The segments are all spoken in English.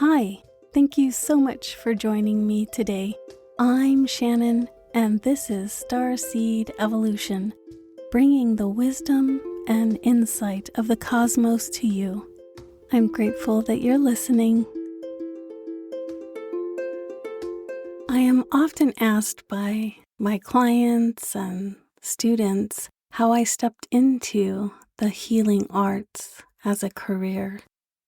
Hi, thank you so much for joining me today. I'm Shannon, and this is Starseed Evolution, bringing the wisdom and insight of the cosmos to you. I'm grateful that you're listening. I am often asked by my clients and students how I stepped into the healing arts as a career.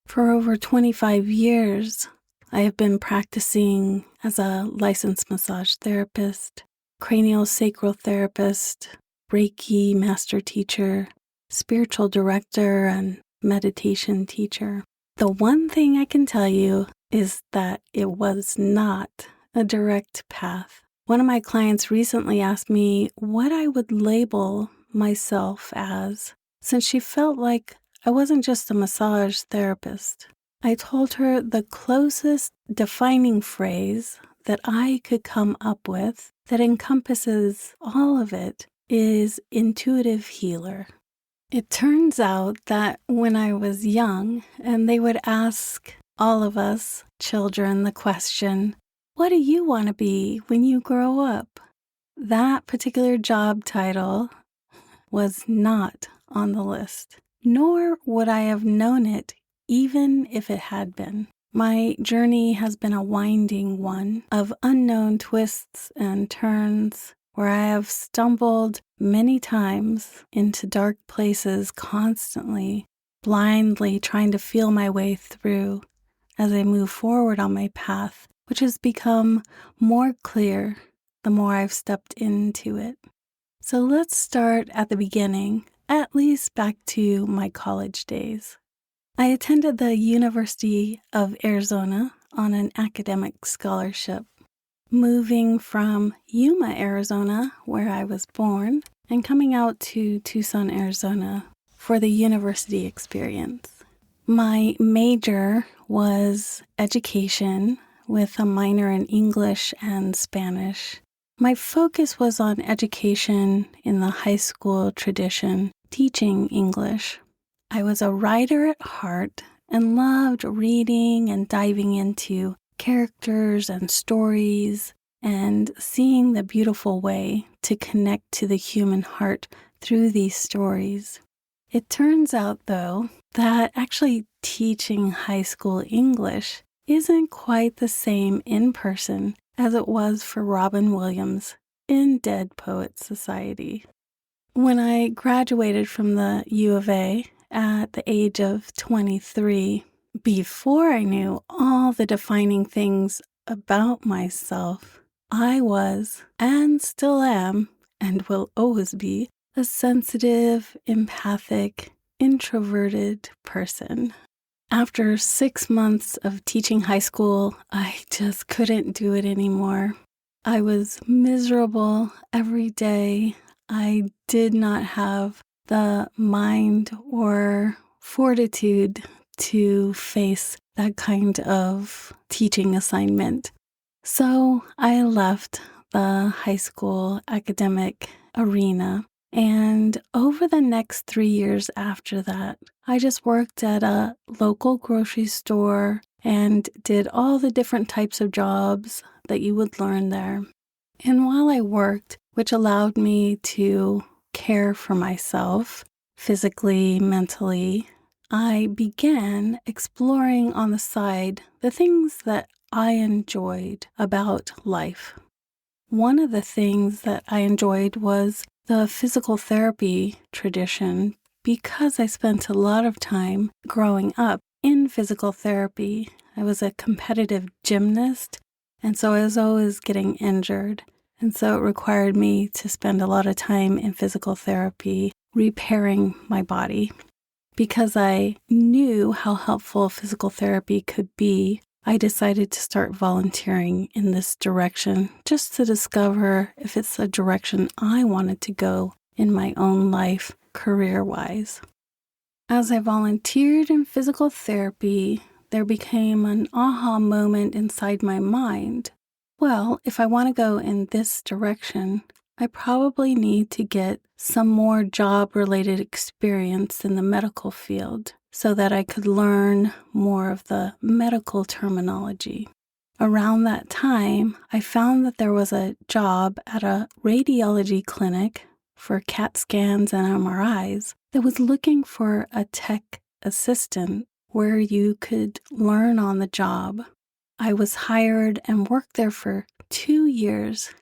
For over 25 years, I have been practicing as a licensed massage therapist, craniosacral therapist, Reiki master teacher, spiritual director, and meditation teacher. The one thing I can tell you is that it was not a direct path. One of my clients recently asked me what I would label myself as, since she felt like I wasn't just a massage therapist. I told her the closest defining phrase that I could come up with that encompasses all of it is intuitive healer. It turns out that when I was young and they would ask all of us children the question, what do you want to be when you grow up? That particular job title was not on the list. Nor would I have known it even if it had been. My journey has been a winding one of unknown twists and turns where I have stumbled many times into dark places constantly, blindly trying to feel my way through as I move forward on my path, which has become more clear the more I've stepped into it. So let's start at the beginning. At least back to my college days. I attended the University of Arizona on an academic scholarship, moving from Yuma, Arizona, where I was born, and coming out to Tucson, Arizona for the university experience. My major was education with a minor in English and Spanish. My focus was on education in the high school tradition, teaching English. I was a writer at heart and loved reading and diving into characters and stories and seeing the beautiful way to connect to the human heart through these stories. It turns out, though, that actually teaching high school English isn't quite the same in person as it was for Robin Williams in Dead Poets Society. When I graduated from the U of A at the age of 23, before I knew all the defining things about myself, I was, and still am, and will always be, a sensitive, empathic, introverted person. After 6 months of teaching high school, I just couldn't do it anymore. I was miserable every day. I did not have the mind or fortitude to face that kind of teaching assignment. So I left the high school academic arena. And over the next 3 years after that, I just worked at a local grocery store and did all the different types of jobs that you would learn there. And while I worked, which allowed me to care for myself physically, mentally, I began exploring on the side the things that I enjoyed about life. One of the things that I enjoyed was the physical therapy tradition because I spent a lot of time growing up in physical therapy. I was a competitive gymnast, and so I was always getting injured. And so it required me to spend a lot of time in physical therapy repairing my body. Because I knew how helpful physical therapy could be, I decided to start volunteering in this direction just to discover if it's a direction I wanted to go in my own life, career-wise. As I volunteered in physical therapy, there became an aha moment inside my mind. Well, if I want to go in this direction, I probably need to get some more job-related experience in the medical field. so that I could learn more of the medical terminology. Around that time, I found that there was a job at a radiology clinic for CAT scans and MRIs that was looking for a tech assistant where you could learn on the job. I was hired and worked there for 2 years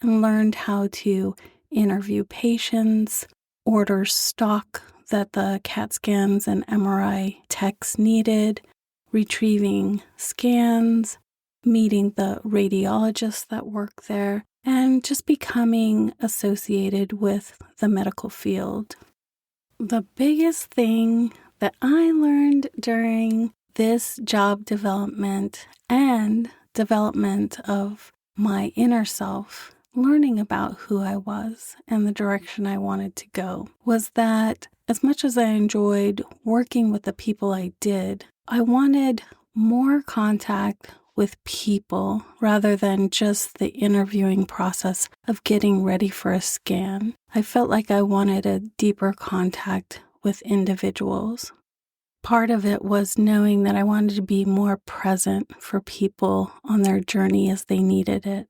and learned how to interview patients, order stock that the CAT scans and MRI techs needed, retrieving scans, meeting the radiologists that work there, and just becoming associated with the medical field. The biggest thing that I learned during this job development and development of my inner self, learning about who I was and the direction I wanted to go, was that as much as I enjoyed working with the people I did, I wanted more contact with people rather than just the interviewing process of getting ready for a scan. I felt like I wanted a deeper contact with individuals. Part of it was knowing that I wanted to be more present for people on their journey as they needed it.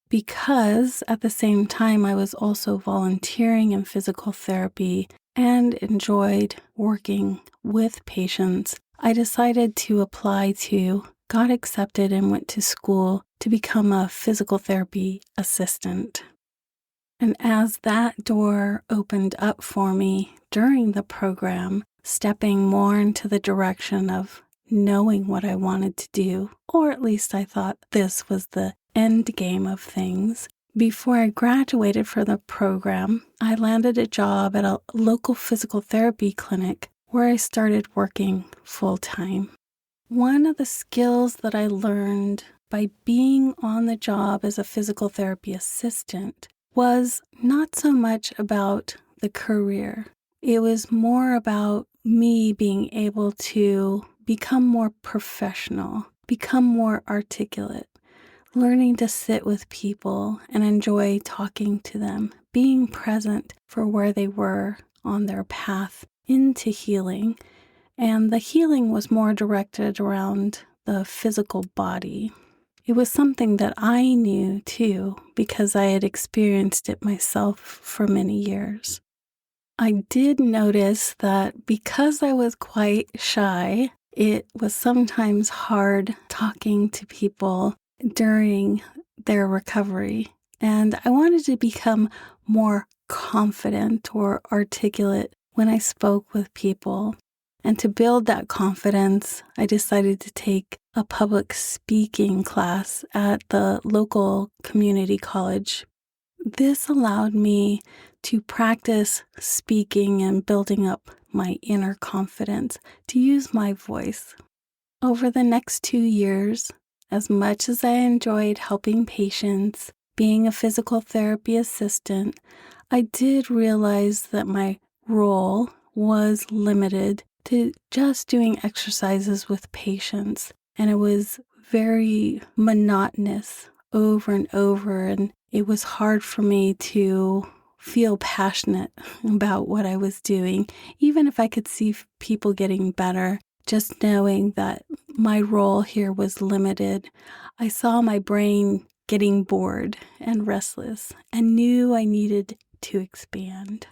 Because at the same time, I was also volunteering in physical therapy and enjoyed working with patients, I decided to apply to, got accepted, and went to school to become a physical therapy assistant. And as that door opened up for me during the program, stepping more into the direction of knowing what I wanted to do, or at least I thought this was the end game of things. Before I graduated from the program, I landed a job at a local physical therapy clinic where I started working full-time. One of the skills that I learned by being on the job as a physical therapy assistant was not so much about the career. It was more about me being able to become more professional, become more articulate, learning to sit with people and enjoy talking to them, being present for where they were on their path into healing. And the healing was more directed around the physical body. It was something that I knew too, because I had experienced it myself for many years. I did notice that because I was quite shy, it was sometimes hard talking to people during their recovery. And I wanted to become more confident or articulate when I spoke with people. And to build that confidence, I decided to take a public speaking class at the local community college. This allowed me to practice speaking and building up my inner confidence to use my voice. Over the next 2 years, as much as I enjoyed helping patients, being a physical therapy assistant, I did realize that my role was limited to just doing exercises with patients, and it was very monotonous over and over, and it was hard for me to feel passionate about what I was doing. Even if I could see people getting better, just knowing that my role here was limited, I saw my brain getting bored and restless and knew I needed to expand.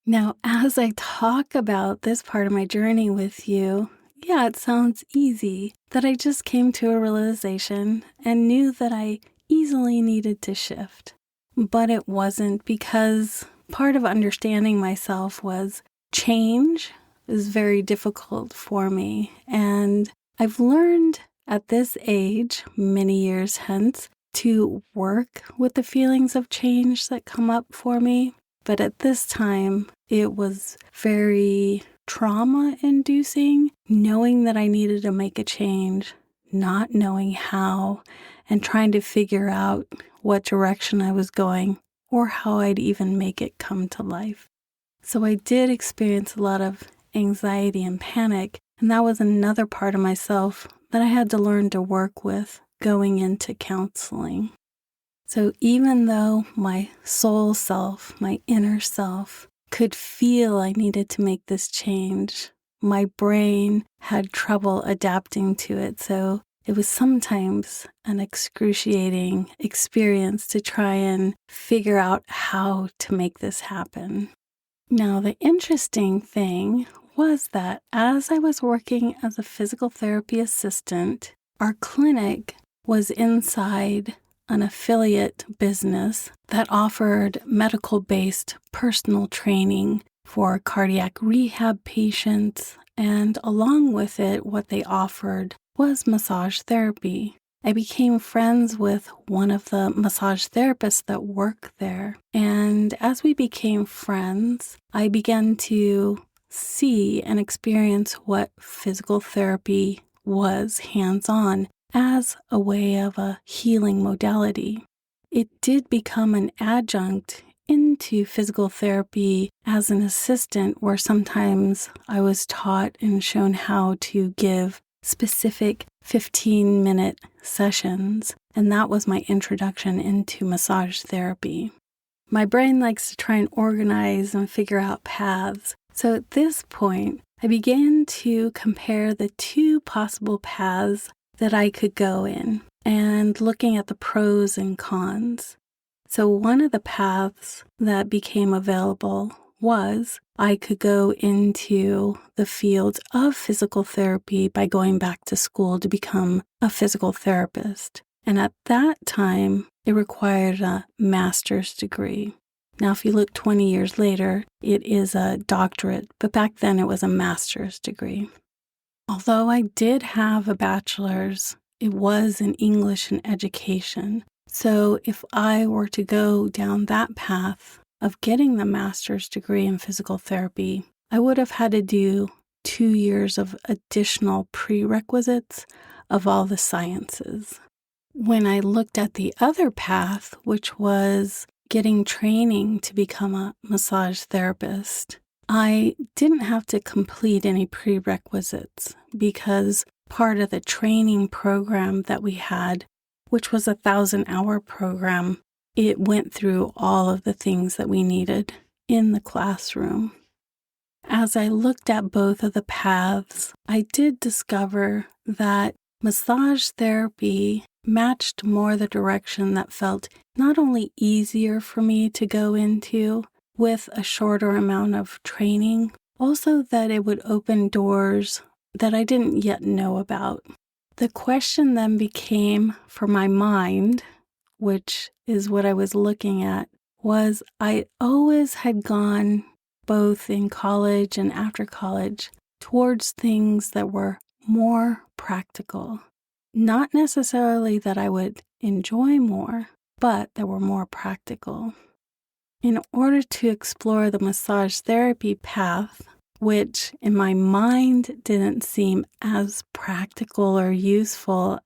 Now, as I talk about this part of my journey with you, yeah, it sounds easy that I just came to a realization and knew that I easily needed to shift. But it wasn't, because part of understanding myself was change is very difficult for me. And I've learned at this age, many years hence, to work with the feelings of change that come up for me. But at this time, it was very trauma-inducing, knowing that I needed to make a change, not knowing how, and trying to figure out what direction I was going or how I'd even make it come to life. So I did experience a lot of anxiety and panic, and that was another part of myself that I had to learn to work with going into counseling. So even though my soul self, my inner self, could feel I needed to make this change, my brain had trouble adapting to it. So it was sometimes an excruciating experience to try and figure out how to make this happen. Now, the interesting thing was that as I was working as a physical therapy assistant, our clinic was inside an affiliate business that offered medical-based personal training for cardiac rehab patients, and along with it, what they offered was massage therapy. I became friends with one of the massage therapists that work there, and as we became friends, I began to see and experience what physical therapy was hands-on as a way of a healing modality. It did become an adjunct into physical therapy as an assistant, where sometimes I was taught and shown how to give specific 15-minute sessions, and that was my introduction into massage therapy. My brain likes to try and organize and figure out paths. So at this point, I began to compare the two possible paths that I could go in and looking at the pros and cons. So one of the paths that became available was I could go into the field of physical therapy by going back to school to become a physical therapist. And at that time, it required a master's degree. Now, if you look 20 years later, it is a doctorate, but back then it was a master's degree. Although I did have a bachelor's, it was in English and education. So if I were to go down that path of getting the master's degree in physical therapy, I would have had to do 2 years of additional prerequisites of all the sciences. When I looked at the other path, which was getting training to become a massage therapist, I didn't have to complete any prerequisites because part of the training program that we had, which was a 1,000-hour program, it went through all of the things that we needed in the classroom. As I looked at both of the paths, I did discover that massage therapy matched more the direction that felt not only easier for me to go into with a shorter amount of training, also that it would open doors that I didn't yet know about. The question then became for my mind, which is what I was looking at, was I always had gone both in college and after college towards things that were more practical. Not necessarily that I would enjoy more, but that were more practical. In order to explore the massage therapy path, which in my mind didn't seem as practical or useful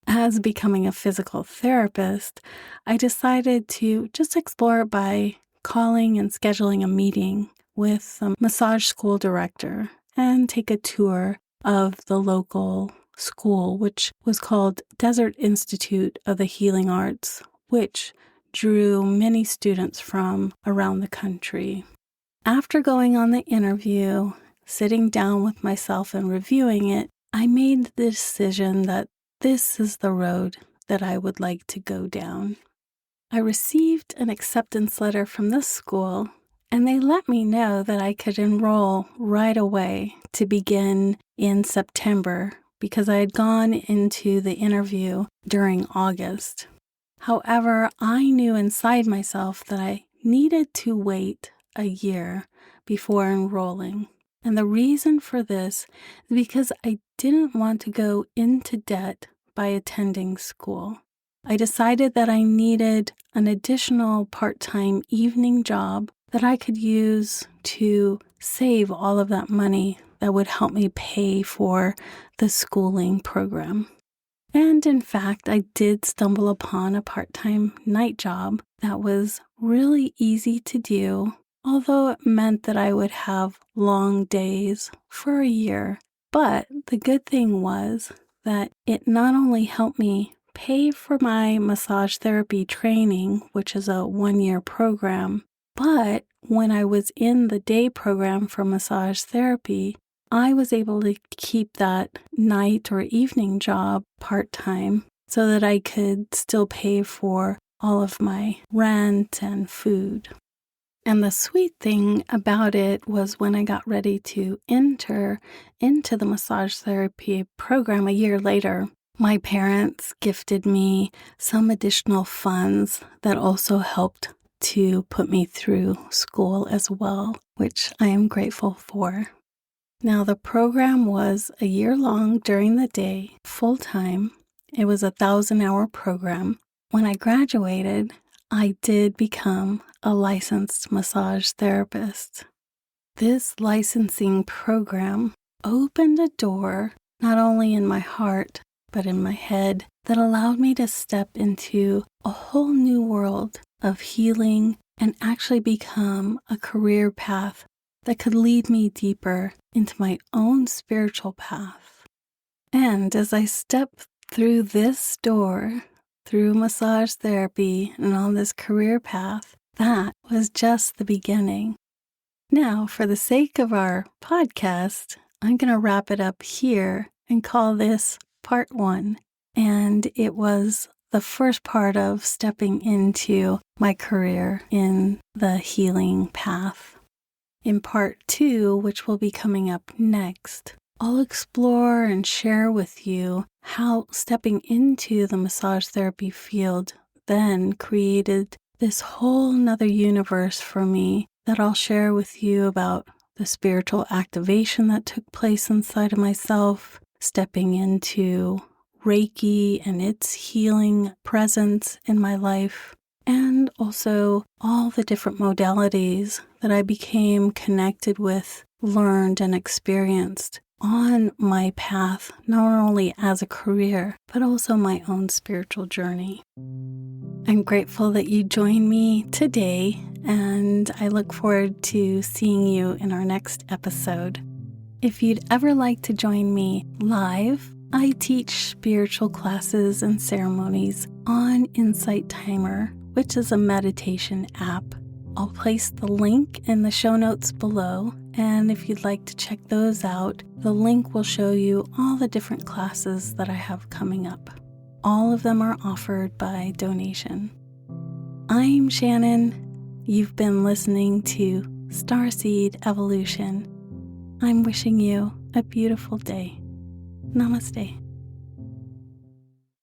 as becoming a physical therapist, I decided to just explore it by calling and scheduling a meeting with a massage school director and take a tour of the local school, which was called Desert Institute of the Healing Arts, which drew many students from around the country. After going on the interview, sitting down with myself and reviewing it, I made the decision that this is the road that I would like to go down. I received an acceptance letter from this school, and they let me know that I could enroll right away to begin in September because I had gone into the interview during August. However, I knew inside myself that I needed to wait a year before enrolling. And the reason for this is because I didn't want to go into debt by attending school. I decided that I needed an additional part-time evening job that I could use to save all of that money that would help me pay for the schooling program. And in fact, I did stumble upon a part-time night job that was really easy to do, although it meant that I would have long days for a year. But the good thing was that it not only helped me pay for my massage therapy training, which is a 1-year program, but when I was in the day program for massage therapy, I was able to keep that night or evening job part-time so that I could still pay for all of my rent and food. And the sweet thing about it was when I got ready to enter into the massage therapy program a year later, my parents gifted me some additional funds that also helped to put me through school as well, which I am grateful for. Now, the program was a year long during the day, full-time. It was a 1,000-hour program. When I graduated, I did become a licensed massage therapist. This licensing program opened a door not only in my heart, but in my head that allowed me to step into a whole new world of healing and actually become a career path that could lead me deeper into my own spiritual path. And as I stepped through this door, through massage therapy and on this career path, that was just the beginning. Now, for the sake of our podcast, I'm going to wrap it up here and call this part 1. And it was the first part of stepping into my career in the healing path. In part 2, which will be coming up next, I'll explore and share with you how stepping into the massage therapy field then created this whole nother universe for me that I'll share with you about the spiritual activation that took place inside of myself, stepping into Reiki and its healing presence in my life, and also all the different modalities that I became connected with, learned, and experienced on my path, not only as a career, but also my own spiritual journey. I'm grateful that you joined me today, and I look forward to seeing you in our next episode. If you'd ever like to join me live, I teach spiritual classes and ceremonies on Insight Timer, which is a meditation app. I'll place the link in the show notes below, and if you'd like to check those out, the link will show you all the different classes that I have coming up. All of them are offered by donation. I'm Shannon. You've been listening to Starseed Evolution. I'm wishing you a beautiful day. Namaste.